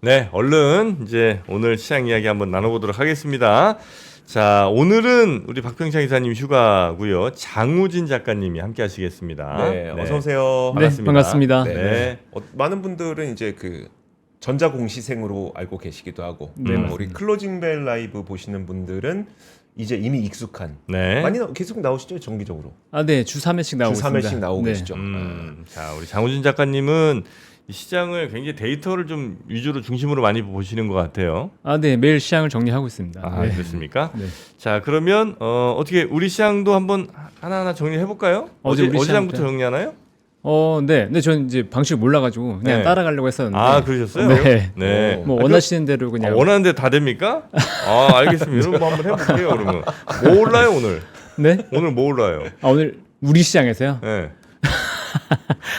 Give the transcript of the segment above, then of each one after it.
네, 얼른 이제 오늘 시장 이야기 한번 나눠보도록 하겠습니다. 자, 오늘은 우리 박병창 이사님 휴가고요. 장우진 작가님이 함께하시겠습니다. 네, 어서 오세요. 반갑습니다. 반갑습니다. 네. 많은 분들은 이제 그 전자공시생으로 알고 계시기도 하고, 네, 우리 클로징벨 라이브 보시는 분들은 이제 이미 익숙한. 네. 많이 계속 나오시죠, 정기적으로. 네, 주 3회씩 나오고 주 있습니다. 3회씩 나오고 네. 계시죠. 자, 우리 장우진 작가님은 이 시장을 굉장히 데이터를 좀 위주로 중심으로 많이 보시는 것 같아요. 네, 매일 시장을 정리하고 있습니다. 아, 네. 그렇습니까? 네. 자, 그러면 어떻게 우리 시장도 한번 하나하나 정리해 볼까요? 어제 우리 어제장부터 시장부터? 정리하나요? 네, 저는 이제 방식 몰라가지고 그냥 네. 따라가려고 했었는데. 아, 그러셨어요? 네. 네. 뭐 아, 원하시는 대로 그냥. 원하는 데 다 됩니까? 아, 알겠습니다. 이런 거 한번 해볼게요. 그러면 뭐 올라요 오늘? 네? 오늘 뭐 올라요? 오늘 우리 시장에서요? 네.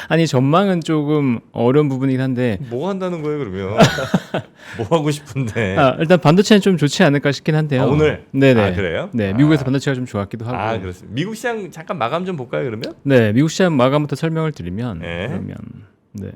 아니 전망은 조금 어려운 부분이긴 한데. 뭐 한다는 거예요 그러면? 뭐 하고 싶은데? 일단 반도체는 좀 좋지 않을까 싶긴 한데요. 아, 오늘? 네네. 아, 그래요? 네, 미국에서 반도체가 좀 좋았기도 하고. 아, 그렇습니다. 미국 시장 잠깐 마감 좀 볼까요 그러면? 네, 미국 시장 마감부터 설명을 드리면 네. 그러면 네.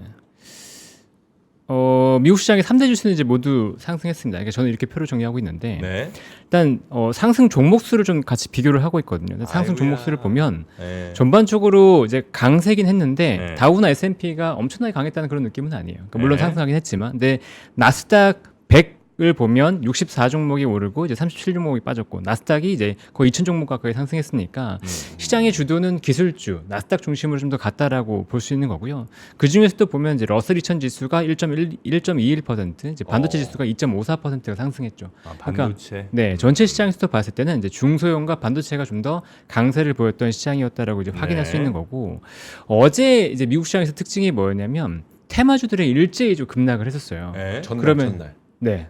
미국 시장의 3대 지수는 이제 모두 상승했습니다. 그러니까 저는 이렇게 표를 정리하고 있는데 네. 일단 상승 종목 수를 좀 같이 비교를 하고 있거든요. 상승 아이고야. 종목 수를 보면 네. 전반적으로 이제 강세긴 했는데 네. 다우나 S&P가 엄청나게 강했다는 그런 느낌은 아니에요. 그러니까 물론 네. 상승하긴 했지만, 근데 나스닥 100을 보면 64 종목이 오르고 이제 37 종목이 빠졌고, 나스닥이 이제 거의 2,000 종목 가까이 상승했으니까 시장의 주도는 기술주, 나스닥 중심으로 좀 더 갔다라고 볼 수 있는 거고요. 그 중에서도 보면 이제 러셀 2000 지수가 1.21%, 이제 반도체 지수가 2.54%가 상승했죠. 아, 반도체. 네, 전체 시장에서도 봤을 때는 이제 중소형과 반도체가 좀 더 강세를 보였던 시장이었다라고 이제 확인할 네. 수 있는 거고, 어제 이제 미국 시장에서 특징이 뭐였냐면 테마주들이 일제히 좀 급락을 했었어요. 네. 전날. 네,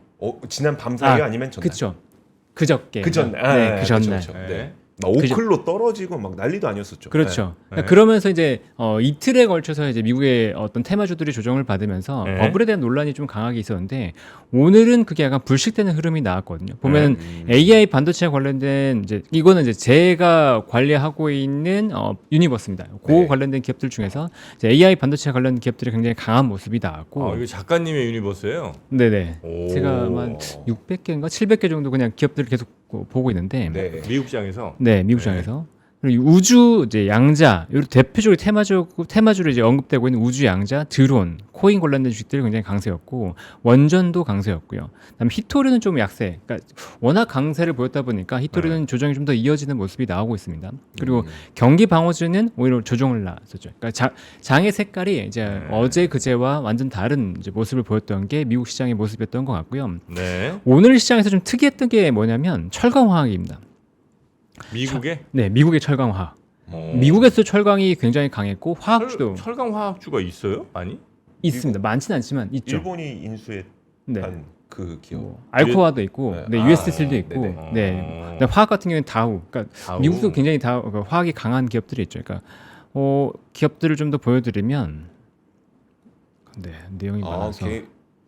지난 밤 사이요? 아니면 전날? 그렇죠. 그저께. 그 전날. 네, 그 전날. 그쵸. 네. 네. 막 오클로 떨어지고 막 난리도 아니었었죠. 그렇죠. 네. 그러니까 그러면서 이제 이틀에 걸쳐서 이제 미국의 어떤 테마주들이 조정을 받으면서 네. 버블에 대한 논란이 좀 강하게 있었는데, 오늘은 그게 약간 불식되는 흐름이 나왔거든요. 보면은 AI 반도체와 관련된 이제 이거는 이제 제가 관리하고 있는 유니버스입니다. 그 네. 관련된 기업들 중에서 이제 AI 반도체 관련 기업들이 굉장히 강한 모습이 나왔고, 아, 이거 작가님의 유니버스예요? 네네. 오. 제가 한 600개인가 700개 정도 그냥 기업들을 계속 보고 있는데, 네. 미국 시장에서? 네, 미국 시장에서. 그리고 우주 이제 양자, 요 대표적으로 테마주로 이제 언급되고 있는 우주 양자, 드론, 코인 관련된 주식들이 굉장히 강세였고, 원전도 강세였고요. 그다음 히토류는 좀 약세. 그러니까 워낙 강세를 보였다 보니까 히토류는 조정이 좀 더 이어지는 모습이 나오고 있습니다. 그리고 경기 방어주는 오히려 조정을 나왔었죠. 그러니까 장의 색깔이 이제 어제 그제와 완전 다른 이제 모습을 보였던 게 미국 시장의 모습이었던 것 같고요. 네. 오늘 시장에서 좀 특이했던 게 뭐냐면 철강화학입니다. 미국에? 네, 미국의 철강화학. 어. 미국에서 철강이 굉장히 강했고 화학주도 철강 화학주가 있어요? 아니? 있습니다. 많지는 않지만 있죠. 일본이 인수했던 네. 그 기업. 뭐 알코아도 있고, 네. 네, USST도 있고, 네네. 네. 근데 화학 같은 경우는 다우. 그러니까 다우. 미국도 굉장히 그러니까 화학이 강한 기업들이 있죠. 그러니까 기업들을 좀 더 보여드리면, 네, 내용이 많아서.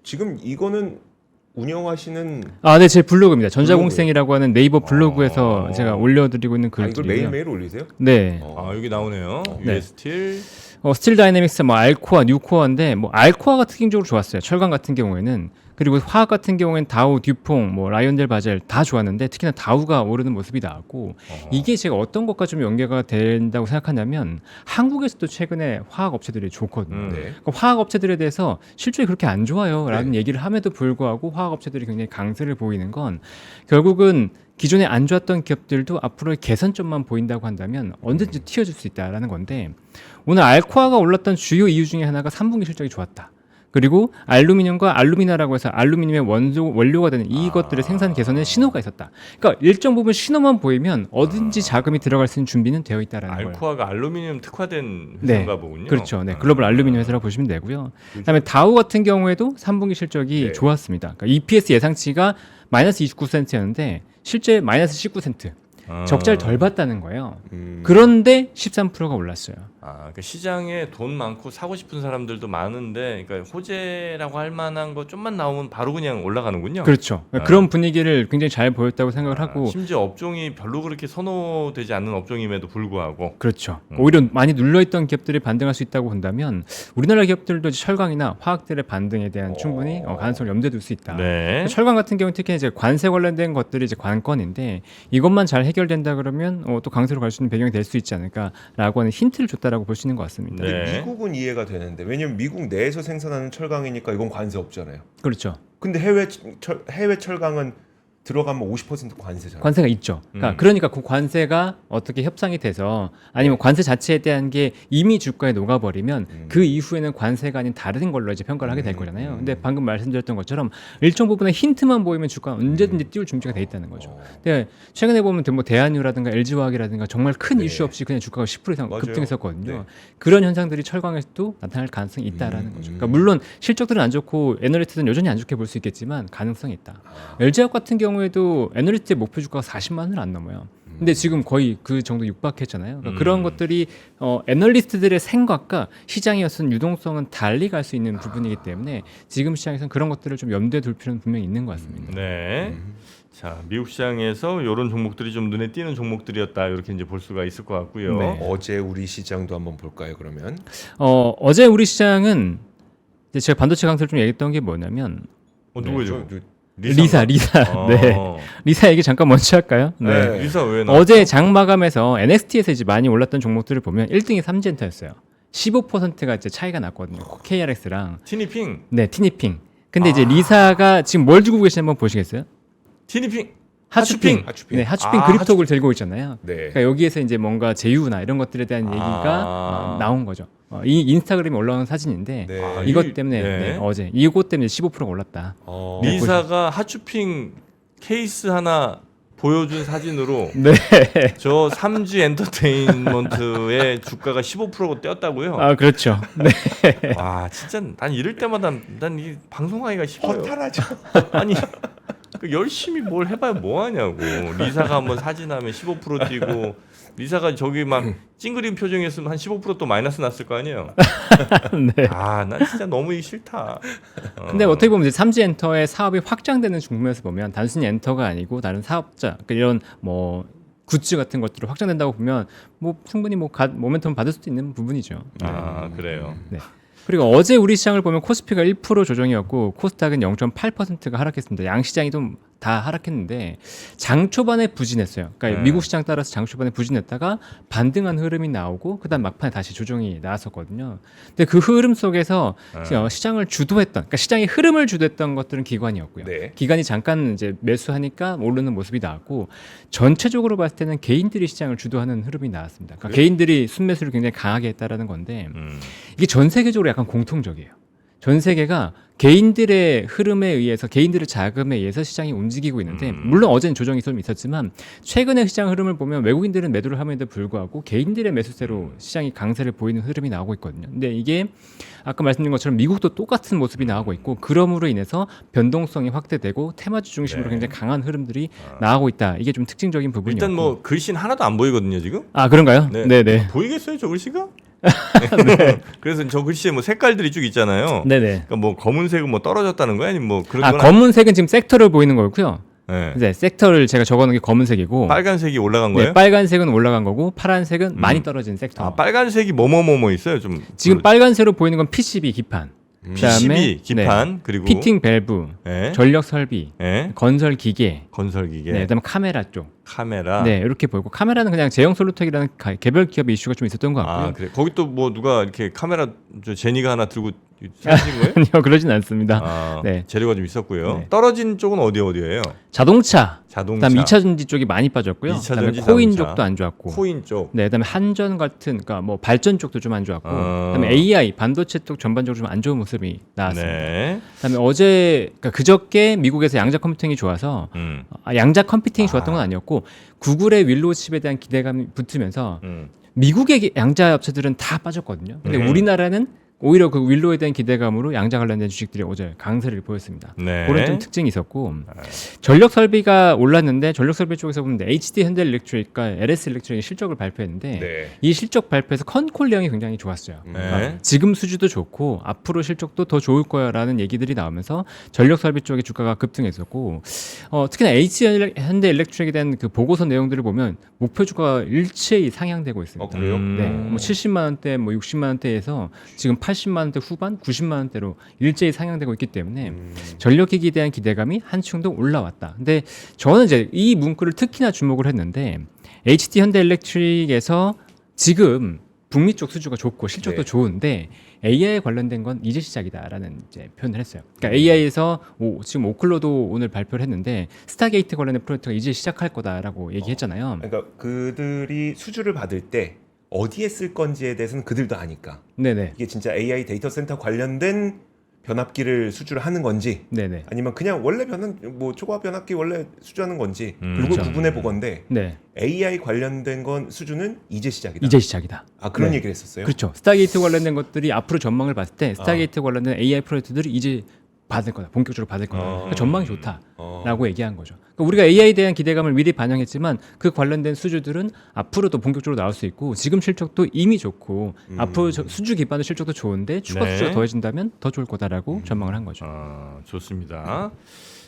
지금 이거는 운영하시는 네, 제 블로그입니다. 전자공생이라고 하는 네이버 블로그에서 제가 올려드리고 있는 이걸 글들이에요. 매일매일 올리세요? 네. 아, 여기 나오네요. 네. US틸. 스틸 다이내믹스, 뭐 알코아, 뉴코아인데, 뭐 알코아가 특징적으로 좋았어요. 철강 같은 경우에는. 그리고 화학 같은 경우에는 다우, 듀퐁, 뭐 라이온델 바젤 다 좋았는데, 특히나 다우가 오르는 모습이 나왔고, 이게 제가 어떤 것과 좀 연계가 된다고 생각하냐면, 한국에서도 최근에 화학 업체들이 좋거든요. 네. 그러니까 화학 업체들에 대해서 실적이 그렇게 안 좋아요라는 얘기를 함에도 불구하고 화학 업체들이 굉장히 강세를 보이는 건, 결국은 기존에 안 좋았던 기업들도 앞으로의 개선점만 보인다고 한다면 언제든지 튀어줄 수 있다라는 건데, 오늘 알코아가 올랐던 주요 이유 중에 하나가 3분기 실적이 좋았다. 그리고 알루미늄과 알루미나라고 해서 알루미늄의 원료가 되는 이것들의 생산 개선에 신호가 있었다. 그러니까 일정 부분 신호만 보이면 어딘지 자금이 들어갈 수 있는 준비는 되어 있다라는 거예요. 알코아가 알루미늄 특화된 네, 회사인가 보군요. 그렇죠. 네, 글로벌 알루미늄 회사라고 보시면 되고요. 그다음에 다우 같은 경우에도 3분기 실적이 좋았습니다. 그러니까 EPS 예상치가 마이너스 29센트였는데 실제 마이너스 19센트. 적자를 덜 봤다는 거예요. 음. 그런데 13%가 올랐어요. 그 시장에 돈 많고 사고 싶은 사람들도 많은데, 그러니까 호재라고 할 만한 거 좀만 나오면 바로 그냥 올라가는군요. 그렇죠. 그런 분위기를 굉장히 잘 보였다고 생각을 하고 심지어 업종이 별로 그렇게 선호되지 않는 업종임에도 불구하고. 그렇죠. 오히려 많이 눌려있던 기업들이 반등할 수 있다고 본다면 우리나라 기업들도 철강이나 화학들의 반등에 대한 충분히 가능성을 염두에 둘 수 있다. 네. 철강 같은 경우는 특히 이제 관세 관련된 것들이 이제 관건인데 이것만 잘 해결된다 그러면 또 강세로 갈 수 있는 배경이 될 수 있지 않을까라고 하는 힌트를 줬다라고 볼 수 있는 것 같습니다. 네. 근데 미국은 이해가 되는데 왜냐면 미국 내에서 생산하는 철강이니까 이건 관세 없잖아요. 그렇죠. 근데 해외 철강은 들어가면 50% 관세잖아요. 관세가 있죠. 그러니까 그 관세가 어떻게 협상이 돼서 아니면 관세 자체에 대한 게 이미 주가에 녹아버리면 그 이후에는 관세가 아닌 다른 걸로 이제 평가를 하게 될 거잖아요. 근데 방금 말씀드렸던 것처럼 일정 부분의 힌트만 보이면 주가는 언제든지 띄울 준비가 돼 있다는 거죠. 근데 최근에 보면 뭐 대한유라든가 LG화학이라든가 정말 큰 네. 이슈 없이 그냥 주가가 10% 이상 맞아요. 급등했었거든요. 네. 그런 현상들이 철강에서도 나타날 가능성이 있다라는 거죠. 그러니까 물론 실적들은 안 좋고 애널리스트는 여전히 안 좋게 볼 수 있겠지만 가능성이 있다. LG화학 같은 경우에도 애널리스트의 목표 주가가 40만 원을 안 넘어요. 근데 지금 거의 그 정도 육박했잖아요. 그러니까 그런 것들이 애널리스트들의 생각과 시장의 어떤 유동성은 달리 갈 수 있는 부분이기 때문에 지금 시장에서는 그런 것들을 좀 염두에 둘 필요는 분명히 있는 것 같습니다. 네. 자, 미국 시장에서 이런 종목들이 좀 눈에 띄는 종목들이었다. 이렇게 이제 볼 수가 있을 것 같고요. 네. 어제 우리 시장도 한번 볼까요? 그러면 어제 우리 시장은 이제 제가 반도체 강세를 좀 얘기했던 게 뭐냐면 누구죠? 리사. 네. 리사 얘기 잠깐 먼저 할까요? 네. 네. 리사 왜 나? 어제 장 마감에서 NXT에서 이제 많이 올랐던 종목들을 보면 1등이 삼지엔터였어요. 15%가 이제 차이가 났거든요. KRX랑 티니핑. 네, 티니핑. 근데 이제 리사가 지금 뭘 주고 계시는지 한번 보시겠어요? 티니핑. 하추핑. 하추핑. 네, 하추핑 그립톡을 들고 있잖아요. 네. 그러니까 여기에서 이제 뭔가 제휴나 이런 것들에 대한 얘기가 나온 거죠. 이 인스타그램에 올라온 사진인데 네. 이것 때문에 네. 어제 이것 때문에 15%가 올랐다. 리사가 하추핑 케이스 하나 보여준 사진으로 네. 저 3G 엔터테인먼트의 주가가 15% 뛰었다고요? 아, 그렇죠. 네. 와, 진짜 난 이럴 때마다 난 이 방송하기가 싫어요. 허탈하죠. 아니 그 열심히 뭘 해봐야 뭐 하냐고. 리사가 한번 사진하면 15% 뛰고 리사가 저기 막 찡그린 표정이었으면 한 15%또 마이너스 났을 거 아니에요. 네. 난 진짜 너무 이게 싫다. 근데 어떻게 보면 이제 삼지엔터의 사업이 확장되는 측면에서 보면 단순히 엔터가 아니고 다른 사업자 그러니까 이런 뭐 굿즈 같은 것들이 확장된다고 보면 뭐 충분히 뭐 모멘텀 받을 수도 있는 부분이죠. 그래요. 네. 그리고 어제 우리 시장을 보면 코스피가 1% 조정이었고 코스닥은 0.8%가 하락했습니다. 양 시장이 좀 다 하락했는데 장 초반에 부진했어요. 그러니까 미국 시장 따라서 장 초반에 부진했다가 반등한 흐름이 나오고 그다음 막판에 다시 조정이 나왔었거든요. 근데 그 흐름 속에서 시장을 주도했던, 그러니까 시장의 흐름을 주도했던 것들은 기관이었고요. 네. 기관이 잠깐 이제 매수하니까 오르는 모습이 나왔고 전체적으로 봤을 때는 개인들이 시장을 주도하는 흐름이 나왔습니다. 그러니까 개인들이 순매수를 굉장히 강하게 했다라는 건데 이게 전 세계적으로 약간 공통적이에요. 전 세계가 개인들의 흐름에 의해서 개인들의 자금에 의해서 시장이 움직이고 있는데 물론 어제는 조정이 좀 있었지만 최근의 시장 흐름을 보면 외국인들은 매도를 함에도 불구하고 개인들의 매수세로 시장이 강세를 보이는 흐름이 나오고 있거든요. 근데 이게 아까 말씀드린 것처럼 미국도 똑같은 모습이 나오고 있고 그럼으로 인해서 변동성이 확대되고 테마주 중심으로 굉장히 강한 흐름들이 나오고 있다. 이게 좀 특징적인 부분이었고 일단 뭐 글씨는 하나도 안 보이거든요 지금. 그런가요? 네. 네네. 보이겠어요 저 글씨가? 그래서 저 글씨에 뭐 색깔들이 쭉 있잖아요. 네네. 그러니까 뭐 검은색은 뭐 떨어졌다는 거야 아니면 뭐 그런 건 검은색은 지금 섹터를 보이는 거고요. 네. 네, 섹터를 제가 적어놓은 게 검은색이고 빨간색이 올라간 거예요? 네, 빨간색은 올라간 거고 파란색은 많이 떨어진 섹터. 빨간색이 뭐뭐뭐뭐 있어요 좀. 지금 빨간색으로 보이는 건 PCB 기판. PCB 기판 네, 그리고 피팅 밸브, 네. 전력 설비, 네. 건설 기계, 건설 기계, 네, 그다음에 카메라 쪽. 카메라. 네, 이렇게 보이고 카메라는 그냥 제형 솔루텍이라는 개별 기업의 이슈가 좀 있었던 것 같고요. 그래. 거기 또 뭐 누가 이렇게 카메라 저 제니가 하나 들고 사신 거예요? 아니요, 그러진 않습니다. 네. 재료가 좀 있었고요. 네. 떨어진 쪽은 어디예요? 자동차. 자동차. 그다음에 2차 전지 쪽이 많이 빠졌고요. 2차 그다음에 전지, 코인 자동차. 쪽도 안 좋았고. 코인 쪽. 네, 그다음에 한전 같은 그러니까 뭐 발전 쪽도 좀 안 좋았고. 그다음에 AI 반도체 쪽 전반적으로 좀 안 좋은 모습이 나왔습니다. 네. 그다음에 어제 그러니까 그저께 미국에서 양자 컴퓨팅이 좋아서 양자 컴퓨팅이 좋았던 건 아니었고 구글의 윌로우 칩에 대한 기대감이 붙으면서 미국의 양자 업체들은 다 빠졌거든요. 근데 우리나라는 오히려 그 윌로우에 대한 기대감으로 양자 관련된 주식들이 어제 강세를 보였습니다. 네. 그런 좀 특징이 있었고 전력 설비가 올랐는데 전력 설비 쪽에서 보면 HD 현대일렉트릭과 LS 일렉트릭이 실적을 발표했는데 네. 이 실적 발표에서 컨콜량이 굉장히 좋았어요. 네. 지금 수주도 좋고 앞으로 실적도 더 좋을 거야라는 얘기들이 나오면서 전력 설비 쪽의 주가가 급등했었고 특히나 HD 현대일렉트릭에 대한 그 보고서 내용들을 보면 목표 주가가 일체히 상향되고 있습니다. 그래요? 네, 뭐 70만 원대, 뭐 60만 원대에서 지금 80만 원대 후반, 90만 원대로 일제히 상향되고 있기 때문에 전력기기에 대한 기대감이 한층 더 올라왔다. 근데 저는 이제 이 문구를 특히나 주목을 했는데 HD 현대일렉트릭에서 지금 북미 쪽 수주가 좋고 실적도 네. 좋은데 AI 관련된 건 이제 시작이다라는 이제 표현을 했어요. 그러니까 AI에서 지금 오클로도 오늘 발표를 했는데 스타게이트 관련된 프로젝트가 이제 시작할 거다라고 얘기했잖아요. 그러니까 그들이 수주를 받을 때 어디에 쓸 건지에 대해서는 그들도 아니까 네네. 이게 진짜 AI 데이터 센터 관련된 변압기를 수주를 하는 건지 네네. 아니면 그냥 원래 뭐 초과 변압기 원래 수주하는 건지 그걸 그렇죠. 구분해 보건데 네. AI 관련된 건 수주는 이제 시작이다. 이제 시작이다. 아 그런 네. 얘기를 했었어요. 그렇죠. 스타게이트 관련된 것들이 앞으로 전망을 봤을 때 스타게이트 관련된 AI 프로젝트들이 이제 받을 거다. 본격적으로 받을 거다. 그러니까 전망이 좋다라고 얘기한 거죠. 그러니까 우리가 AI에 대한 기대감을 미리 반영했지만 그 관련된 수주들은 앞으로도 본격적으로 나올 수 있고 지금 실적도 이미 좋고 앞으로 수주 기반의 실적도 좋은데 추가 네. 수주가 더해진다면 더 좋을 거다라고 전망을 한 거죠. 좋습니다.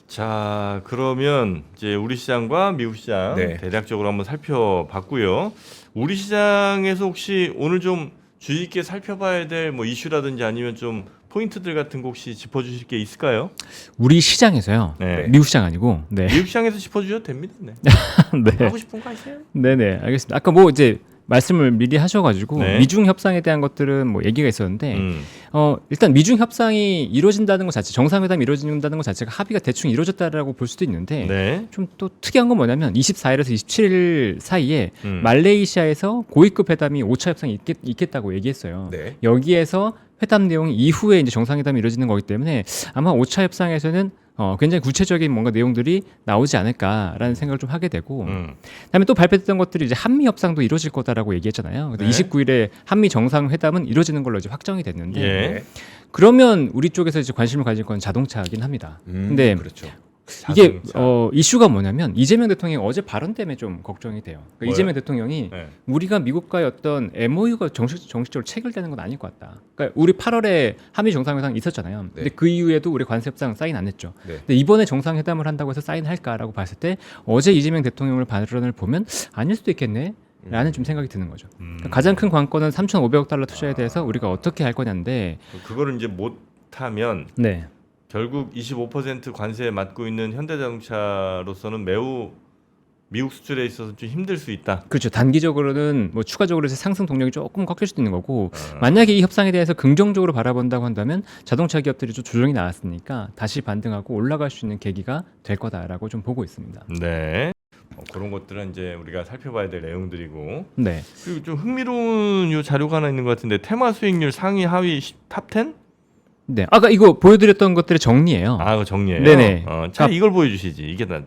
자, 그러면 이제 우리 시장과 미국 시장 네. 대략적으로 한번 살펴봤고요. 우리 시장에서 혹시 오늘 좀 주의 있게 살펴봐야 될 뭐 이슈라든지 아니면 좀 포인트들 같은 거 혹시 짚어주실 게 있을까요? 우리 시장에서요. 네. 미국 시장 아니고. 네. 미국 시장에서 짚어주셔도 됩니다. 네. 네. 하고 싶은 거 하세요. 네네. 알겠습니다. 아까 뭐 이제 말씀을 미리 하셔가지고 네. 미중 협상에 대한 것들은 뭐 얘기가 있었는데 일단 미중 협상이 이루어진다는 것 자체, 정상회담이 이루어진다는 것 자체가 합의가 대충 이루어졌다라고 볼 수도 있는데 네. 좀 또 특이한 건 뭐냐면 24일에서 27일 사이에 음. 말레이시아에서 고위급 회담이 5차 협상이 있겠다고 얘기했어요. 네. 여기에서 회담 내용 이후에 이제 정상회담이 이루어지는 거기 때문에 아마 5차 협상에서는 굉장히 구체적인 뭔가 내용들이 나오지 않을까라는 생각을 좀 하게 되고 그다음에 또 발표됐던 것들이 이제 한미 협상도 이루어질 거다라고 얘기했잖아요. 네. 29일에 한미 정상회담은 이루어지는 걸로 이제 확정이 됐는데 예. 네. 그러면 우리 쪽에서 이제 관심을 가질 건 자동차긴 합니다. 근데 그렇죠. 이게 자동차. 이슈가 뭐냐면 이재명 대통령이 어제 발언 때문에 좀 걱정이 돼요. 그러니까 뭐요? 이재명 대통령이 네. 우리가 미국과의 어떤 MOU가 정식적으로 체결되는 건 아닐 것 같다. 그러니까 우리 8월에 한미 정상회담 있었잖아요. 근데 그 이후에도 우리 관세 협상 사인 안 했죠. 네. 근데 이번에 정상회담을 한다고 해서 사인할까라고 봤을 때 어제 이재명 대통령의 발언을 보면 아닐 수도 있겠네. 라는 좀 생각이 드는 거죠. 그러니까 가장 큰 관건은 3,500억 달러 투자에 대해서 우리가 어떻게 할 거냐인데 그거를 이제 못하면 네. 결국 25% 관세에 맞고 있는 현대자동차로서는 매우 미국 수출에 있어서 좀 힘들 수 있다. 그렇죠. 단기적으로는 뭐 추가적으로 이제 상승 동력이 조금 꺾일 수도 있는 거고 만약에 이 협상에 대해서 긍정적으로 바라본다고 한다면 자동차 기업들이 좀 조정이 나왔으니까 다시 반등하고 올라갈 수 있는 계기가 될 거다라고 좀 보고 있습니다. 네. 그런 것들은 이제 우리가 살펴봐야 될 내용들이고 네. 그리고 좀 흥미로운 요 자료가 하나 있는 것 같은데 테마 수익률 상위 하위 탑 10? 네. 아까 이거 보여드렸던 것들의 정리예요. 아, 그거 정리해요. 네네. 자, 이걸 보여주시지. 이게 나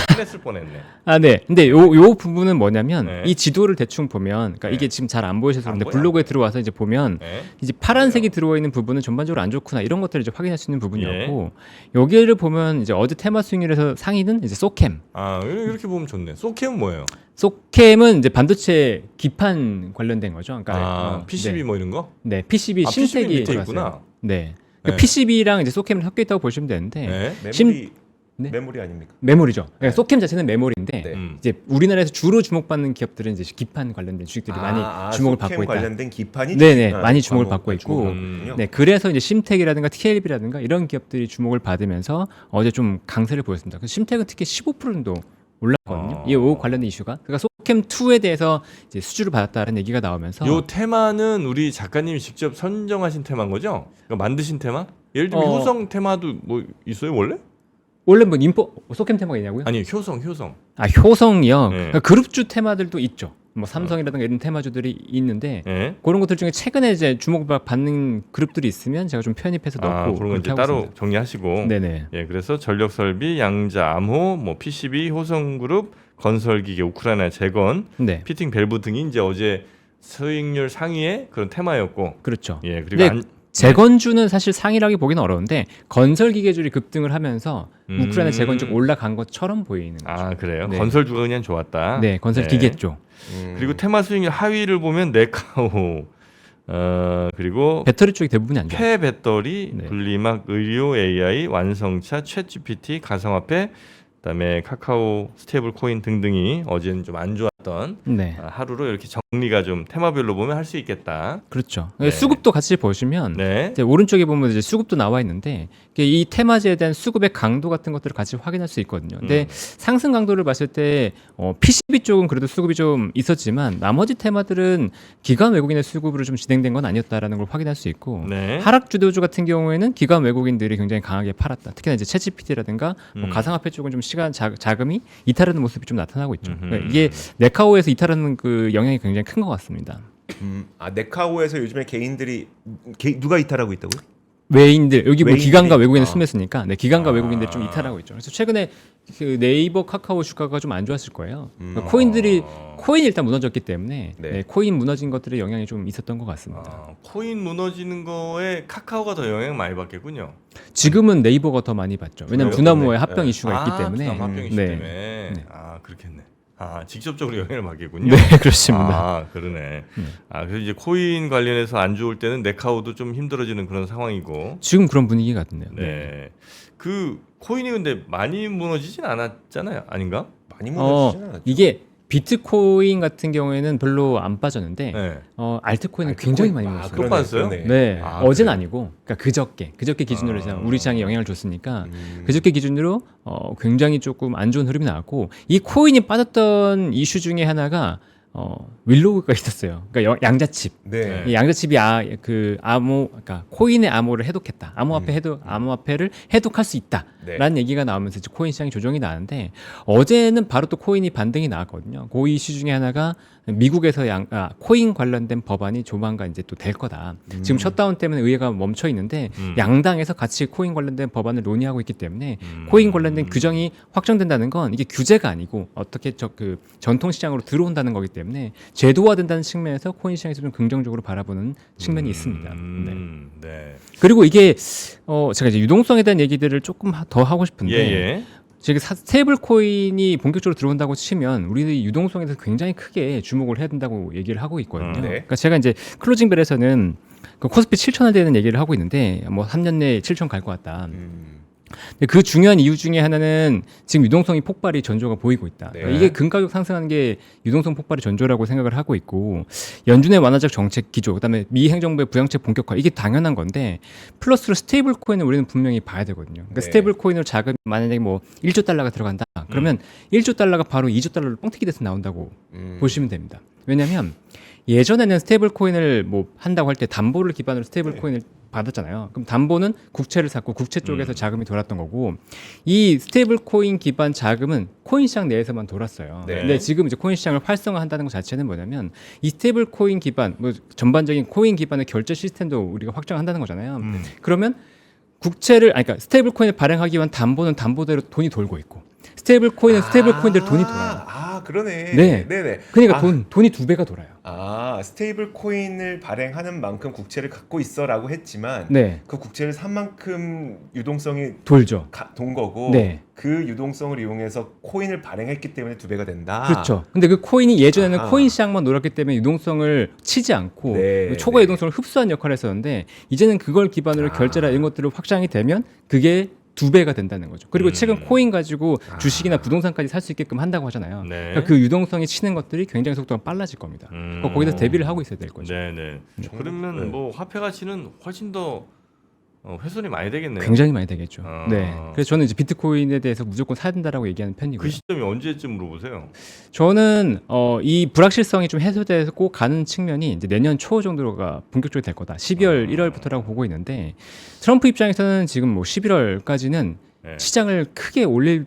스트레스를 뻔했네. 아, 네. 근데 요 부분은 뭐냐면 네. 이 지도를 대충 보면, 그러니까 네. 이게 지금 잘 안 보이셔서 안 그런데 보여, 블로그에 안 보여. 들어와서 이제 보면 네. 이제 파란색이 들어와 있는 부분은 전반적으로 안 좋구나 이런 것들을 이제 확인할 수 있는 부분이었고 여기를 보면 이제 어제 테마 수익률에서 상위는 이제 소캠. 아, 이렇게 보면 좋네. 소캠은 뭐예요? 소캠은 이제 반도체 기판 관련된 거죠. 그러니까 아, PCB 네. 뭐 이런 거? 네, PCB 아, PCB 심택이 밑에 들어갔어요. 있구나. 네. 네. PCB랑 이제 소캠이 섞여 있다고 보시면 되는데 네. 메모리 네. 메모리 아닙니까? 메모리죠. 그러니까 소캠 자체는 메모리인데 네. 이제 우리나라에서 주로 주목받는 기업들은 이제 기판 관련된 주식들이 많이 주목을 소캠 받고 있다. 관련된 기판이 네네, 많이 주목을 받고 있고, 있군요. 네, 그래서 이제 심텍이라든가 TLB라든가 이런 기업들이 주목을 받으면서 어제 좀 강세를 보였습니다. 그래서 심텍은 특히 15% 정도 올랐거든요. 이 관련된 이슈가. 그러니까 소캠 2에 대해서 이제 수주를 받았다는 얘기가 나오면서 요 테마는 우리 작가님이 직접 선정하신 테마인 거죠? 그러니까 만드신 테마? 예를 들면 효성 테마도 뭐 있어요 원래? 원래 뭐 소캠 테마가 있냐고요? 아니 효성. 아, 효성이요. 네. 그러니까 그룹주 테마들도 있죠. 뭐 삼성이라든가 이런 테마주들이 있는데 네. 그런 것들 중에 최근에 이제 주목받는 그룹들이 있으면 제가 좀 편입해서 넣고 그런 거 이제 그렇게 하고 따로 있습니다. 정리하시고. 네네. 예, 그래서 전력설비, 양자, 암호, 뭐 PCB, 효성그룹, 건설기계, 우크라이나 재건, 네. 피팅 밸브 등이 이제 어제 수익률 상위의 그런 테마였고. 그렇죠. 예, 그리고 네. 재건주는 사실 상위라기 보기는 어려운데 건설 기계주들이 급등을 하면서 우크라이나 재건주가 올라간 것처럼 보이는 거죠. 아 그래요? 네. 건설주가 그냥 좋았다. 네, 건설 기계 쪽. 그리고 테마 수익률 하위를 보면 네카오, 그리고 배터리 쪽이 대부분이 안 좋아요. 폐배터리, 네. 분리막, 의료 AI, 완성차, 챗GPT, 가상화폐, 그다음에 카카오 스테이블 코인 등등이 어제는 좀 안 좋았던 네, 하루로 이렇게 정리가 좀 테마별로 보면 할 수 있겠다. 그렇죠. 네. 수급도 같이 보시면 네. 이제 오른쪽에 보면 이제 수급도 나와 있는데 이 테마주에 대한 수급의 강도 같은 것들을 같이 확인할 수 있거든요. 근데 상승 강도를 봤을 때 PCB 쪽은 그래도 수급이 좀 있었지만 나머지 테마들은 기관 외국인의 수급으로 좀 진행된 건 아니었다라는 걸 확인할 수 있고 네. 하락 주도주 같은 경우에는 기관 외국인들이 굉장히 강하게 팔았다. 특히나 이제 챗GPT라든가 가상화폐 쪽은 좀 시간 자금이 이탈하는 모습이 좀 나타나고 있죠. 그러니까 이게 네카오에서 이탈하는 그 영향이 굉장히 큰 것 같습니다. 네카오에서 요즘에 개인들이 누가 이탈하고 있다고요? 외인들 여기 뭐 외인들이? 기관과 외국인을 아. 스매스니까 네, 기관과 외국인들이 좀 이탈하고 있죠. 그래서 최근에 그 네이버, 카카오 주가가 좀 안 좋았을 거예요. 그러니까 코인이 일단 무너졌기 때문에 네. 네, 코인 무너진 것들의 영향이 좀 있었던 것 같습니다. 코인 무너지는 거에 카카오가 더 영향 많이 받겠군요. 지금은 네이버가 더 많이 받죠. 왜냐하면 그래요? 두나무의 네. 합병 네. 이슈가 있기 때문에. 합병 이슈 네. 때문에. 네. 아 그렇겠네. 아 직접적으로 영향을 받겠군요. 네, 그렇습니다. 아 그러네. 그래서 이제 코인 관련해서 안 좋을 때는 네카오도 좀 힘들어지는 그런 상황이고. 지금 그런 분위기 같은데요. 네. 그 코인이 근데 많이 무너지진 않았잖아요. 아닌가? 많이 무너지진 않았죠. 이게 비트코인 같은 경우에는 별로 안 빠졌는데 네. 알트코인은 알트코인, 굉장히 많이 아, 물었어요. 그거 빠졌어요? 그러네. 네, 아, 어제는 그래요? 아니고, 그러니까 그저께 기준으로 해서 우리 시장에 영향을 줬으니까 음. 그저께 기준으로 굉장히 조금 안 좋은 흐름이 나왔고 이 코인이 빠졌던 이슈 중에 하나가 윌로우가 있었어요. 그러니까 양자칩. 네. 이 양자칩이 그러니까 코인의 암호를 해독했다. 암호화폐를 해독할 수 있다라는 네. 얘기가 나오면서 이제 코인 시장이 조정이 나는데 어제는 바로 또 코인이 반등이 나왔거든요. 그 이슈 중에 하나가 미국에서 코인 관련된 법안이 조만간 이제 또 될 거다. 지금 셔다운 때문에 의회가 멈춰 있는데 양당에서 같이 코인 관련된 법안을 논의하고 있기 때문에 코인 관련된 규정이 확정된다는 건 이게 규제가 아니고 어떻게 그 전통 시장으로 들어온다는 거기 때문에 제도화된다는 측면에서 코인 시장에서 좀 긍정적으로 바라보는 측면이 있습니다. 네. 네. 그리고 이게 제가 이제 유동성에 대한 얘기들을 조금 더 하고 싶은데 예. 지금 스테이블 코인이 본격적으로 들어온다고 치면 우리들이 유동성에 대해서 굉장히 크게 주목을 해야 된다고 얘기를 하고 있거든요. 네. 그러니까 제가 이제 클로징 벨에서는 그 코스피 7,000원 되는 얘기를 하고 있는데 뭐 3년 내에 7,000 갈 것 같다. 근데 그 중요한 이유 중에 하나는 지금 유동성이 폭발이 전조가 보이고 있다. 네. 그러니까 이게 금가격 상승하는 게 유동성 폭발의 전조라고 생각을 하고 있고 연준의 완화적 정책 기조, 그다음에 미 행정부의 부양책 본격화 이게 당연한 건데 플러스로 스테이블 코인을 우리는 분명히 봐야 되거든요. 그러니까 네. 스테이블 코인으로 자금이 만약에 뭐 1조 달러가 들어간다. 그러면 1조 달러가 바로 2조 달러로 뻥튀기 돼서 나온다고 보시면 됩니다. 왜냐하면 예전에는 스테이블 코인을 뭐 한다고 할 때 담보를 기반으로 스테이블 코인을 받았잖아요. 그럼 담보는 국채를 샀고 국채 쪽에서 자금이 돌았던 거고 이 스테이블 코인 기반 자금은 코인 시장 내에서만 돌았어요. 네. 근데 지금 이제 코인 시장을 활성화한다는 것 자체는 뭐냐면 이 스테이블 코인 기반 뭐 전반적인 코인 기반의 결제 시스템도 우리가 확정한다는 거잖아요. 그러면 그러니까 스테이블 코인을 발행하기 위한 담보는 담보대로 돈이 돌고 있고 스테이블 코인은 스테이블 코인대로 돈이 돌아요. 그러네. 네. 네네. 그러니까 돈이 두 배가 돌아요. 스테이블 코인을 발행하는 만큼 국채를 갖고 있어라고 했지만 네. 그 국채를 산 만큼 유동성이 돌죠. 돈 거고 네. 그 유동성을 이용해서 코인을 발행했기 때문에 두 배가 된다. 그렇죠. 근데 그 코인이 예전에는 아하. 코인 시장만 놀았기 때문에 유동성을 치지 않고 네, 초과 네. 유동성을 흡수한 역할을 했었는데 이제는 그걸 기반으로 결제라 이런 것들을 확장이 되면 그게 두 배가 된다는 거죠. 그리고 최근 코인 가지고 주식이나 부동산까지 살 수 있게끔 한다고 하잖아요. 네. 그러니까 그 유동성이 치는 것들이 굉장히 속도가 빨라질 겁니다. 그러니까 거기서 대비를 하고 있어야 될 거죠. 네네. 그러면 뭐 화폐 가치는 훨씬 더 훼손이 많이 되겠네요. 굉장히 많이 되겠죠. 아. 네. 그래서 저는 이제 비트코인에 대해서 무조건 사야 된다라고 얘기하는 편이고요. 그 시점이 언제쯤으로 보세요? 저는 이 불확실성이 좀 해소되고 가는 측면이 이제 내년 초 정도가 본격적으로 될 거다. 12월, 1월부터라고 보고 있는데 트럼프 입장에서는 지금 뭐 11월까지는 네. 시장을 크게 올릴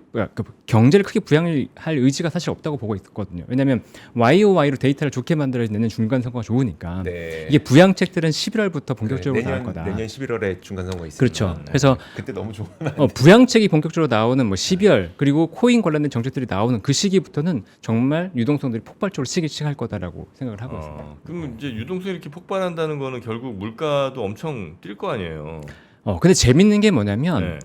경제를 크게 부양할 의지가 사실 없다고 보고 있거든요. 왜냐하면 YOY로 데이터를 좋게 만들어내는 중간 선거가 좋으니까 네. 이게 부양책들은 11월부터 본격적으로 나올 거다. 내년 11월에 중간 선거 있습니다. 그렇죠. 네. 그래서 그때 너무 좋은 부양책이 본격적으로 나오는 뭐 12월 그리고 코인 관련된 정책들이 나오는 그 시기부터는 정말 유동성들이 폭발적으로 치기 시작할 거다라고 생각을 하고 있습니다. 그럼 이제 유동성이 이렇게 폭발한다는 거는 결국 물가도 엄청 뛸 거 아니에요. 근데 재밌는 게 뭐냐면 네.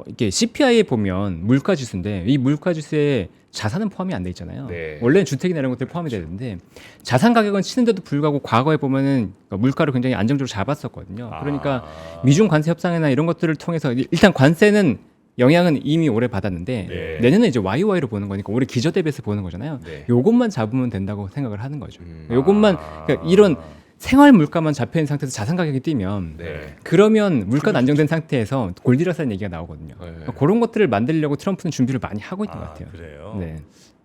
이게 CPI에 보면 물가 지수인데 이 물가 지수에 자산은 포함이 안 돼 있잖아요. 네. 원래는 주택이나 이런 것들이 포함이 되는데 자산 가격은 치는데도 불구하고 과거에 보면은 물가를 굉장히 안정적으로 잡았었거든요. 그러니까 미중 관세 협상이나 이런 것들을 통해서 일단 관세는 영향은 이미 올해 받았는데 네. 내년에 이제 YOY로 보는 거니까 올해 기저 대비해서 보는 거잖아요. 네. 요것만 잡으면 된다고 생각을 하는 거죠. 요것만 그러니까 이런 생활 물가만 잡혀 있는 상태에서 자산 가격이 뛰면 네. 그러면 물가는 안정된 상태에서 골디락스라는 얘기가 나오거든요. 네. 그러니까 그런 것들을 만들려고 트럼프는 준비를 많이 하고 있는 것 같아요. 그래요. 네.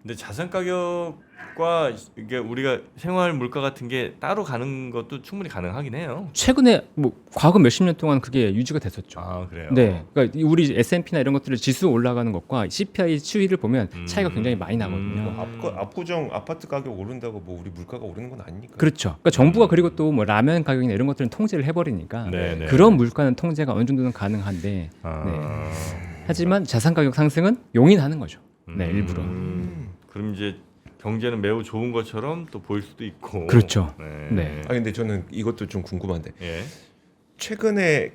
근데 자산 가격과 이게 우리가 생활 물가 같은 게 따로 가는 것도 충분히 가능하긴 해요. 최근에 뭐 과거 몇십 년 동안 그게 유지가 됐었죠. 그래요. 네, 그러니까 우리 S&P나 이런 것들을 지수 올라가는 것과 CPI 추이를 보면 차이가 굉장히 많이 나거든요. 압구정 아파트 가격 오른다고 뭐 우리 물가가 오르는 건 아니니까. 그렇죠. 그러니까 정부가 그리고 또 뭐 라면 가격이나 이런 것들은 통제를 해버리니까 네. 그런 물가는 통제가 어느 정도는 가능한데 네. 하지만 자산 가격 상승은 용인하는 거죠. 네, 일부러. 그럼 이제 경제는 매우 좋은 것처럼 또 보일 수도 있고. 그렇죠. 네. 네. 근데 저는 이것도 좀 궁금한데 예. 최근에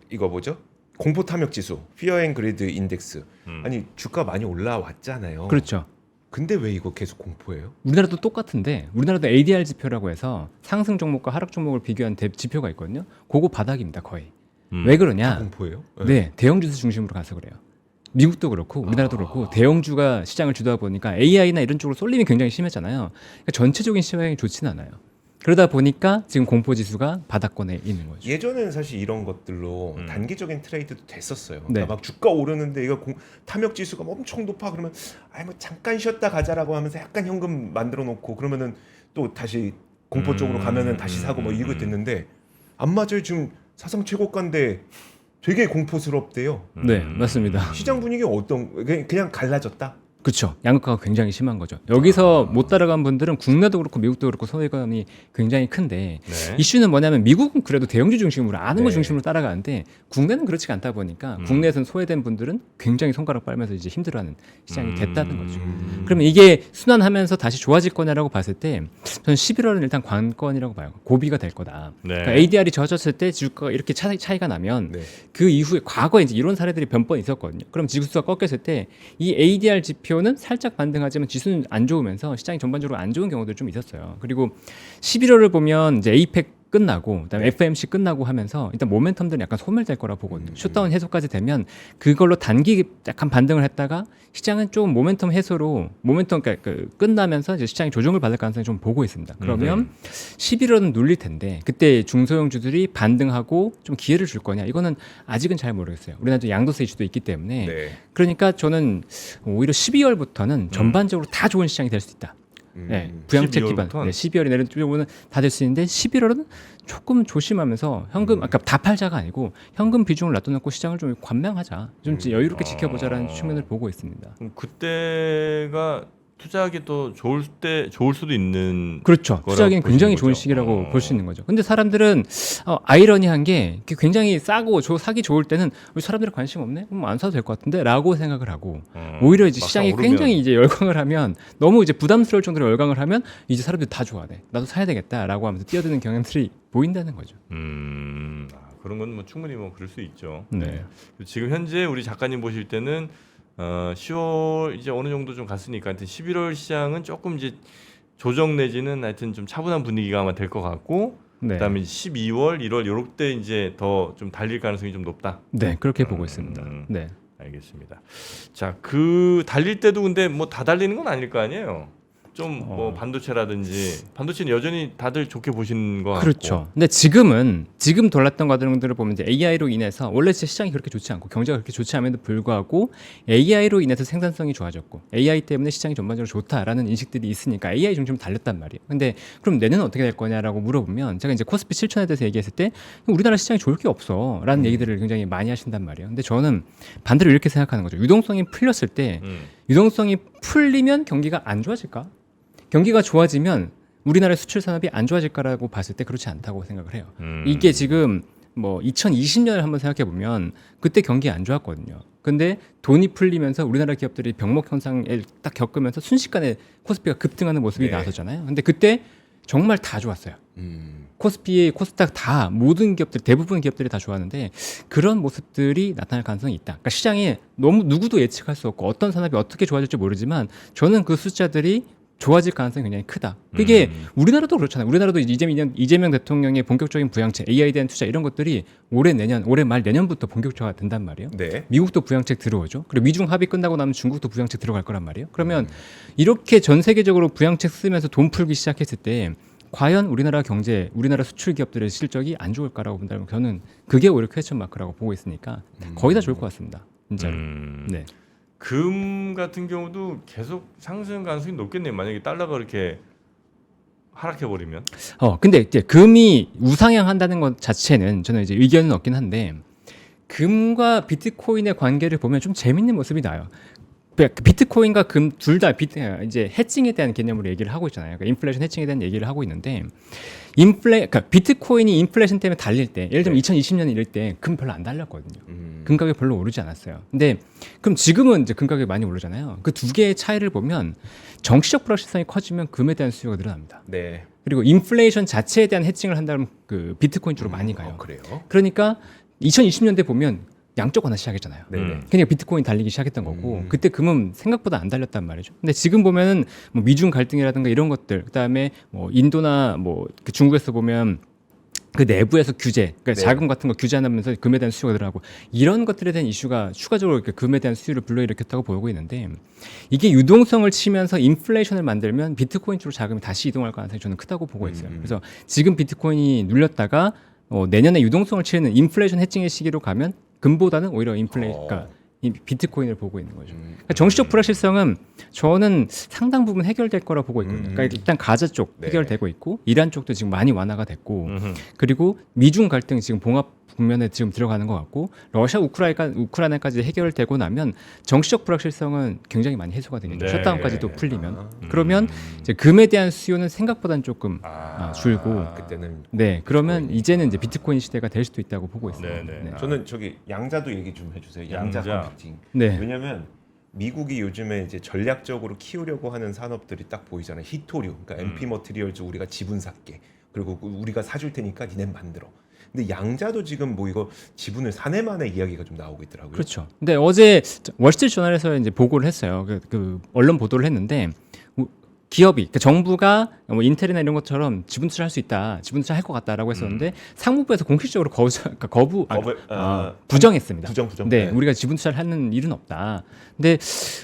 이거 뭐죠? 공포 탐욕 지수, Fear and Greed 인덱스. 아니 주가 많이 올라왔잖아요. 그렇죠. 근데 왜 이거 계속 공포예요? 우리나라도 똑같은데 우리나라도 ADR 지표라고 해서 상승 종목과 하락 종목을 비교한 지표가 있거든요. 그거 바닥입니다, 거의. 왜 그러냐? 공포예요? 네, 대형주수 중심으로 가서 그래요. 미국도 그렇고 우리나라도 그렇고 대형주가 시장을 주도하다 보니까 AI나 이런 쪽으로 쏠림이 굉장히 심했잖아요. 그러니까 전체적인 시장이 좋지는 않아요. 그러다 보니까 지금 공포지수가 바닥권에 있는 거죠. 예전에는 사실 이런 것들로 단기적인 트레이드도 됐었어요. 네. 그러니까 막 주가 오르는데 이거 탐욕 지수가 엄청 높아 그러면 뭐 잠깐 쉬었다 가자라고 하면서 약간 현금 만들어 놓고 그러면은 또 다시 공포 쪽으로 가면은 다시 사고 뭐 이거 됐는데 안 맞아요. 지금 사상 최고가인데 되게 공포스럽대요. 네, 맞습니다. 시장 분위기 그냥 갈라졌다. 그렇죠. 양극화가 굉장히 심한 거죠. 여기서 못 따라간 분들은 국내도 그렇고 미국도 그렇고 소외감이 굉장히 큰데 네. 이슈는 뭐냐면 미국은 그래도 대형주 중심으로 아는 거 네. 중심으로 따라가는데 국내는 그렇지가 않다 보니까 국내에서는 소외된 분들은 굉장히 손가락 빨면서 이제 힘들어하는 시장이 됐다는 거죠. 그러면 이게 순환하면서 다시 좋아질 거냐라고 봤을 때 저는 11월은 일단 관건이라고 봐요. 고비가 될 거다. 네. 그러니까 ADR이 젖었을 때 주가가 이렇게 차이가 나면 네. 그 이후에 과거에 이제 이런 사례들이 몇 번 있었거든요. 그럼 지수가 꺾였을 때 이 ADR 지표는 살짝 반등하지만 지수는 안 좋으면서 시장이 전반적으로 안 좋은 경우들이 좀 있었어요. 그리고 11월을 보면 이제 APEC 끝나고 그다음에 FMC 끝나고 하면서 일단 모멘텀들은 약간 소멸될 거라 보거든요. 셧다운 해소까지 되면 그걸로 단기 약간 반등을 했다가 시장은 좀 모멘텀 해소로 그러니까 끝나면서 이제 시장이 조정을 받을 가능성이 좀 보고 있습니다. 그러면 11월은 눌릴 텐데 그때 중소형주들이 반등하고 좀 기회를 줄 거냐 이거는 아직은 잘 모르겠어요. 우리나라도 양도세 이슈도 있기 때문에 네. 그러니까 저는 오히려 12월부터는 전반적으로 다 좋은 시장이 될 수 있다. 네, 부양책 12월 기반. 부터는? 네, 12월에 내년 쪽으로는 다 될 수 있는데 11월은 조금 조심하면서 현금, 아까 다 팔자가 아니고 현금 비중을 놔둬놓고 시장을 좀 관망하자, 좀 여유롭게 지켜보자라는 측면을 보고 있습니다. 그럼 그때가 투자하기 또 좋을 수도 있는. 그렇죠. 투자하기는 보시는 굉장히 거죠. 좋은 시기라고 볼 수 있는 거죠. 근데 사람들은 아이러니한 게 굉장히 싸고 사기 좋을 때는 사람들이 관심 없네? 그럼 안 사도 될 것 같은데? 라고 생각을 하고 오히려 이제 막상 시장이 오르면. 굉장히 이제 열광을 하면 너무 이제 부담스러울 정도로 열광을 하면 이제 사람들이 다 좋아하네. 나도 사야 되겠다라고 하면서 뛰어드는 경향들이 보인다는 거죠. 그런 건 뭐 충분히 뭐 그럴 수 있죠. 네. 지금 현재 우리 작가님 보실 때는 10월 이제 어느 정도 좀 갔으니까 하여튼 11월 시장은 조금 이제 조정 내지는 하여튼 좀 차분한 분위기가 아마 될 것 같고 네. 그다음에 12월, 1월 요럴 때 이제 더 좀 달릴 가능성이 좀 높다. 네, 그렇게 보고 있습니다. 네. 알겠습니다. 자, 그 달릴 때도 근데 뭐 다 달리는 건 아닐 거 아니에요. 좀 뭐 반도체라든지 반도체는 여전히 다들 좋게 보시는 거 같고. 그렇죠. 근데 지금 돌았던 과정들을 보면 이제 AI로 인해서 원래 진짜 시장이 그렇게 좋지 않고 경제가 그렇게 좋지 않음에도 불구하고 AI로 인해서 생산성이 좋아졌고 AI 때문에 시장이 전반적으로 좋다라는 인식들이 있으니까 AI 중심으로 달렸단 말이에요. 근데 그럼 내년은 어떻게 될 거냐라고 물어보면 제가 이제 코스피 7천에 대해서 얘기했을 때 우리나라 시장이 좋을 게 없어라는 얘기들을 굉장히 많이 하신단 말이에요. 근데 저는 반대로 이렇게 생각하는 거죠. 유동성이 풀렸을 때 유동성이 풀리면 경기가 안 좋아질까? 경기가 좋아지면 우리나라의 수출 산업이 안 좋아질까라고 봤을 때 그렇지 않다고 생각을 해요. 이게 지금 뭐 2020년을 한번 생각해 보면 그때 경기 안 좋았거든요. 근데 돈이 풀리면서 우리나라 기업들이 병목 현상을 딱 겪으면서 순식간에 코스피가 급등하는 모습이 네. 나섰잖아요. 근데 그때 정말 다 좋았어요. 코스피, 코스닥 다 모든 기업들 대부분 기업들이 다 좋았는데 그런 모습들이 나타날 가능성이 있다. 그러니까 시장에 너무 누구도 예측할 수 없고 어떤 산업이 어떻게 좋아질지 모르지만 저는 그 숫자들이 좋아질 가능성이 굉장히 크다. 그게 우리나라도 그렇잖아요. 우리나라도 이재명 대통령의 본격적인 부양책, AI에 대한 투자 이런 것들이 올해 말 내년부터 본격화가 된단 말이에요. 네. 미국도 부양책 들어오죠. 그리고 미중 합의 끝나고 나면 중국도 부양책 들어갈 거란 말이에요. 그러면 이렇게 전 세계적으로 부양책 쓰면서 돈 풀기 시작했을 때 과연 우리나라 경제, 우리나라 수출 기업들의 실적이 안 좋을까라고 본다면 저는 그게 오히려 퀘스천 마크라고 보고 있으니까 거의 다 좋을 것 같습니다. 진짜로. 네. 금 같은 경우도 계속 상승 가능성이 높겠네요. 만약에 달러가 이렇게 하락해 버리면. 근데 이제 금이 우상향한다는 것 자체는 저는 이제 의견은 없긴 한데 금과 비트코인의 관계를 보면 좀 재밌는 모습이 나요. 비트코인과 금 둘 다 이제 해칭에 대한 개념으로 얘기를 하고 있잖아요. 그러니까 인플레이션 해칭에 대한 얘기를 하고 있는데 그러니까 비트코인이 인플레이션 때문에 달릴 때 예를 들면 2020년 이럴 때 금 별로 안 달렸거든요. 금 가격이 별로 오르지 않았어요. 근데 그럼 지금은 이제 금 가격이 많이 오르잖아요. 그 두 개의 차이를 보면 정치적 불확실성이 커지면 금에 대한 수요가 늘어납니다. 네. 그리고 인플레이션 자체에 대한 해칭을 한다면 그 비트코인 쪽으로 많이 가요. 그래요. 그러니까 2020년대 보면 양쪽 하나 시작했잖아요. 네. 그냥 비트코인 달리기 시작했던 거고 그때 금은 생각보다 안 달렸단 말이죠. 근데 지금 보면은 뭐 미중 갈등이라든가 이런 것들, 그다음에 뭐 인도나 뭐 그 중국에서 보면 그 내부에서 규제, 그러니까 네. 자금 같은 거 규제하면서 금에 대한 수요가 늘어나고 이런 것들에 대한 이슈가 추가적으로 이렇게 금에 대한 수요를 불러일으켰다고 보고 있는데 이게 유동성을 치면서 인플레이션을 만들면 비트코인 쪽으로 자금이 다시 이동할 가능성이 저는 크다고 보고 있어요. 그래서 지금 비트코인이 눌렸다가 내년에 유동성을 치는 인플레이션 해칭의 시기로 가면 금보다는 오히려 그러니까 이 비트코인을 보고 있는 거죠. 그러니까 정치적 불확실성은 저는 상당 부분 해결될 거라 보고 있거든요. 그러니까 일단 가자 쪽 네. 해결되고 있고 이란 쪽도 지금 많이 완화가 됐고 그리고 미중 갈등 지금 봉합 국면에 지금 들어가는 것 같고 러시아 우크라이나까지 해결되고 나면 정치적 불확실성은 굉장히 많이 해소가 되겠죠. 네. 셧다운까지도 풀리면 그러면 이제 금에 대한 수요는 생각보다는 조금 줄고 그때는 네 그러면 이제는 이제 비트코인 시대가 될 수도 있다고 보고 있습니다. 네. 저는 저기 양자도 얘기 좀 해주세요. 양자 양자. 컴퓨팅. 네. 왜냐하면 미국이 요즘에 이제 전략적으로 키우려고 하는 산업들이 딱 보이잖아요. 히토류, 그러니까 MP 머티리얼즈 우리가 지분 살게. 그리고 우리가 사줄 테니까 니네 만들어. 근데 양자도 지금 뭐 이거 지분을 사내만의 이야기가 좀 나오고 있더라고요. 그렇죠. 근데 어제 월스트리트 저널에서 이제 보고를 했어요. 그 언론 보도를 했는데 기업이, 그러니까 정부가 뭐 인텔이나 이런 것처럼 지분 투자할 수 있다, 지분 투자할 것 같다라고 했었는데 상무부에서 공식적으로 부정했습니다. 부정. 네, 우리가 지분 투자를 하는 일은 없다. 근데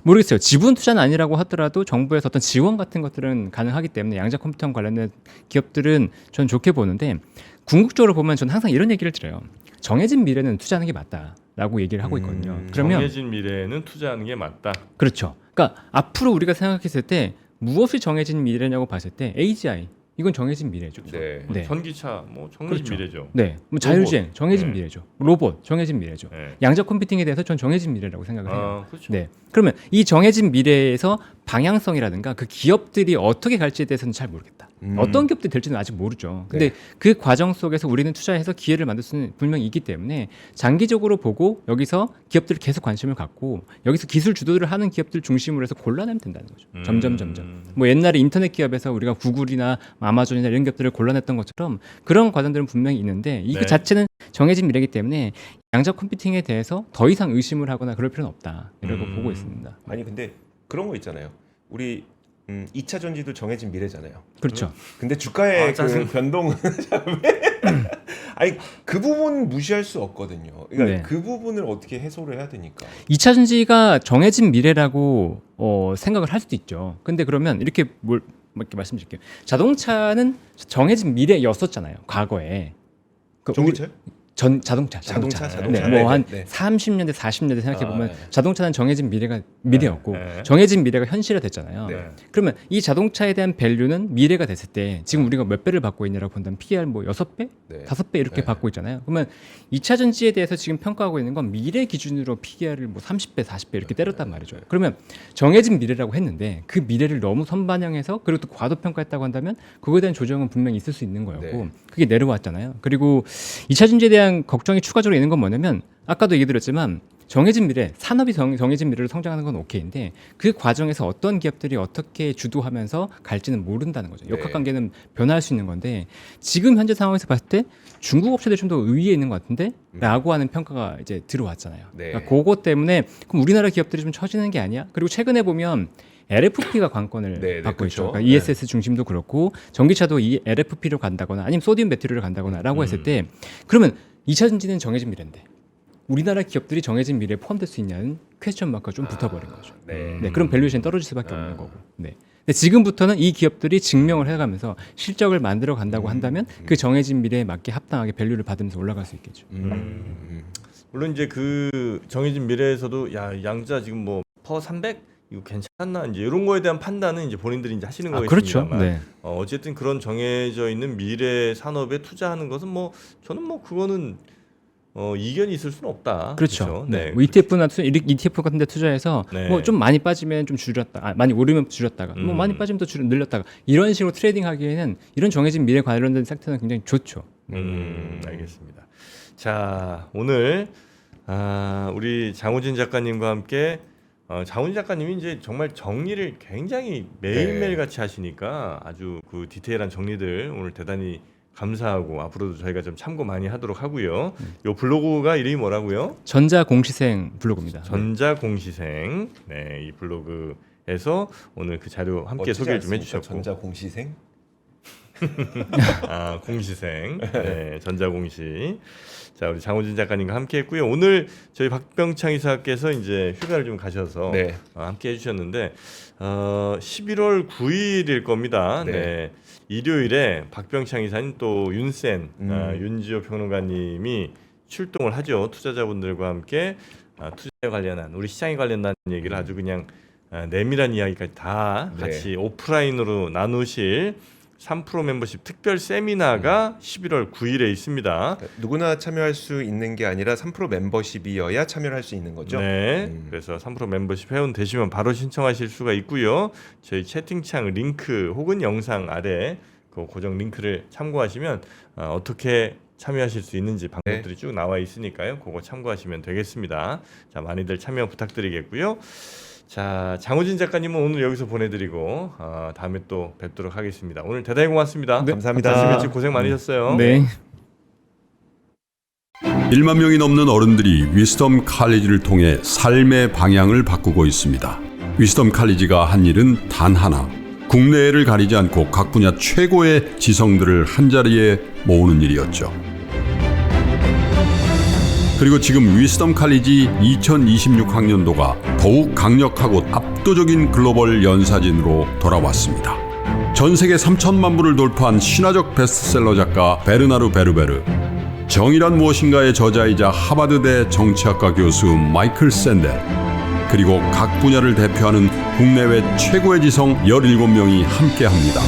모르겠어요. 지분 투자는 아니라고 하더라도 정부에서 어떤 지원 같은 것들은 가능하기 때문에 양자 컴퓨터 관련된 기업들은 전 좋게 보는데 궁극적으로 보면 저는 항상 이런 얘기를 드려요. 정해진 미래는 투자하는 게 맞다라고 얘기를 하고 있거든요. 그러면 정해진 미래는 투자하는 게 맞다. 그렇죠. 그러니까 앞으로 우리가 생각했을 때 무엇이 정해진 미래냐고 봤을 때 AGI 이건 정해진 미래죠. 네. 네. 전기차 뭐 정해진 그렇죠. 미래죠. 네. 뭐 자율주행 정해진 네. 미래죠. 로봇 정해진 미래죠. 네. 양자 컴퓨팅에 대해서 전 정해진 미래라고 생각을 해요. 그렇죠. 네. 그러면 이 정해진 미래에서 방향성이라든가 그 기업들이 어떻게 갈지에 대해서는 잘 모르겠다. 어떤 기업들이 될지는 아직 모르죠. 근데 그 과정 속에서 우리는 투자해서 기회를 만들 수는 분명히 있기 때문에 장기적으로 보고 여기서 기업들을 계속 관심을 갖고 여기서 기술 주도를 하는 기업들 중심으로 해서 골라내면 된다는 거죠. 점점. 뭐 옛날에 인터넷 기업에서 우리가 구글이나 아마존이나 이런 기업들을 골라냈던 것처럼 그런 과정들은 분명히 있는데 이 그 자체는 정해진 미래이기 때문에 양자 컴퓨팅에 대해서 더 이상 의심을 하거나 그럴 필요는 없다. 이라고 보고 있습니다. 아니 근데 그런 거 있잖아요. 우리 2차 전지도 정해진 미래잖아요. 그렇죠. 근데 주가의 짜증. 그 변동은 아니 그 부분 무시할 수 없거든요. 그러니까 네. 그 부분을 어떻게 해소를 해야 되니까. 2차 전지가 정해진 미래라고 생각을 할 수도 있죠. 근데 그러면 이렇게 이렇게 말씀드릴게요. 자동차는 정해진 미래였었잖아요. 과거에. 전기차요? 자동차. 네, 네, 뭐한 네. 30년대, 40년대 생각해 보면 네. 자동차는 정해진 미래였고 네. 정해진 미래가 현실화됐잖아요. 네. 그러면 이 자동차에 대한 밸류는 미래가 됐을 때 지금 우리가 몇 배를 받고 있냐라고 본다면 PER 뭐 6배, 네. 5배 이렇게 네. 받고 있잖아요. 그러면 2차 전지에 대해서 지금 평가하고 있는 건 미래 기준으로 PER을 뭐 30배, 40배 이렇게 때렸단 말이죠. 그러면 정해진 미래라고 했는데 그 미래를 너무 선반영해서 그리고 또 과도평가했다고 한다면 그거에 대한 조정은 분명히 있을 수 있는 거였고 네. 그게 내려왔잖아요. 그리고 2차 전지에 대한 걱정이 추가적으로 있는 건 뭐냐면 아까도 얘기 드렸지만 정해진 미래, 산업이 정해진 미래로 성장하는 건 오케이인데 그 과정에서 어떤 기업들이 어떻게 주도하면서 갈지는 모른다는 거죠. 네. 역학관계는 변화할 수 있는 건데 지금 현재 상황에서 봤을 때 중국 업체들이 좀 더 우위에 있는 것 같은데 라고 하는 평가가 이제 들어왔잖아요. 네. 그러니까 그것 때문에 그럼 우리나라 기업들이 좀 처지는 게 아니야? 그리고 최근에 보면 LFP가 관건을 네, 네, 받고 그렇죠. 있죠. 그러니까 ESS 중심도 그렇고 전기차도 이 LFP로 간다거나 아니면 소디움 배터리를 간다거나라고 했을 때 그러면 2차 전지는 정해진 미래인데 우리나라 기업들이 정해진 미래에 포함될 수 있냐는 퀘스천 마크가 좀 붙어버린 거죠. 네. 네, 그럼 밸류에이션이 떨어질 수밖에 없는 거고. 네. 근데 지금부터는 이 기업들이 증명을 해가면서 실적을 만들어 간다고 한다면 그 정해진 미래에 맞게 합당하게 밸류를 받으면서 올라갈 수 있겠죠. 물론 이제 그 정해진 미래에서도 야 양자 지금 뭐 퍼 300 이거 괜찮나 이제 이런 거에 대한 판단은 이제 본인들이 이제 하시는 그렇죠. 거겠습니다만 네. 어쨌든 그런 정해져 있는 미래 산업에 투자하는 것은 뭐 저는 뭐 그거는 이견이 있을 수는 없다. 그렇죠. 네. 뭐 ETF나 ETF 같은 데 투자해서 네. 뭐 좀 많이 빠지면 좀 줄였다. 많이 오르면 줄였다가 뭐 많이 빠지면 또 늘렸다가 이런 식으로 트레이딩 하기에는 이런 정해진 미래 관련된 섹터는 굉장히 좋죠. 알겠습니다. 자, 오늘 우리 장우진 작가님과 함께 장우진 작가님이 이제 정말 정리를 굉장히 매일매일 같이 하시니까 아주 그 디테일한 정리들 오늘 대단히 감사하고 앞으로도 저희가 좀 참고 많이 하도록 하고요. 요 블로그가 이름이 뭐라고요? 전자공시생 블로그입니다. 전자공시생. 네, 이 블로그에서 오늘 그 자료 함께 소개를 좀 해주셨고. 전자공시생. 공시생. 네, 전자공시. 자, 우리 장호진 작가님과 함께 했고요. 오늘 저희 박병창 이사께서 이제 휴가를 좀 가셔서 네. 함께 해주셨는데 11월 9일일 겁니다. 네. 네. 일요일에 박병창 이사님 또 윤센 윤지호 평론가님이 출동을 하죠. 투자자분들과 함께 투자에 관련한 우리 시장에 관련한 얘기를 아주 그냥 내밀한 이야기까지 다 같이 네. 오프라인으로 나누실 3프로 멤버십 특별 세미나가 11월 9일에 있습니다. 누구나 참여할 수 있는 게 아니라 3프로 멤버십이어야 참여를 할 수 있는 거죠. 네, 그래서 3프로 멤버십 회원 되시면 바로 신청하실 수가 있고요. 저희 채팅창 링크 혹은 영상 아래 그 고정 링크를 참고하시면 어떻게 참여하실 수 있는지 방법들이 쭉 나와 있으니까요. 그거 참고하시면 되겠습니다. 자, 많이들 참여 부탁드리겠고요. 자, 장우진 작가님은 오늘 여기서 보내드리고 다음에 또 뵙도록 하겠습니다. 오늘 대단히 고맙습니다. 네, 감사합니다. 아침 일찍 고생 많으셨어요. 네. 1만 명이 넘는 어른들이 위스덤 칼리지를 통해 삶의 방향을 바꾸고 있습니다. 위스덤 칼리지가 한 일은 단 하나. 국내외를 가리지 않고 각 분야 최고의 지성들을 한자리에 모으는 일이었죠. 그리고 지금 위스덤 칼리지 2026학년도가 더욱 강력하고 압도적인 글로벌 연사진으로 돌아왔습니다. 전 세계 3천만 부를 돌파한 신화적 베스트셀러 작가 베르나르 베르베르, 정의란 무엇인가의 저자이자 하버드대 정치학과 교수 마이클 샌델, 그리고 각 분야를 대표하는 국내외 최고의 지성 17명이 함께합니다.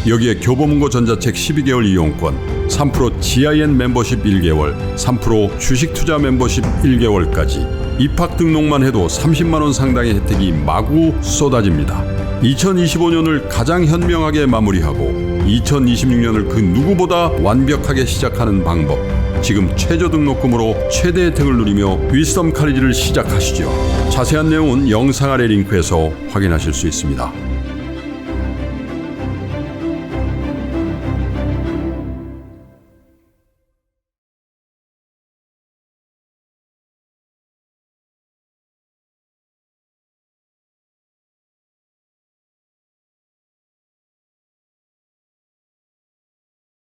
여기에 교보문고 전자책 12개월 이용권, 3% GIN 멤버십 1개월, 3% 주식투자 멤버십 1개월까지 입학 등록만 해도 30만 원 상당의 혜택이 마구 쏟아집니다. 2025년을 가장 현명하게 마무리하고 2026년을 그 누구보다 완벽하게 시작하는 방법. 지금 최저 등록금으로 최대 혜택을 누리며 위스덤 칼리지를 시작하시죠. 자세한 내용은 영상 아래 링크에서 확인하실 수 있습니다.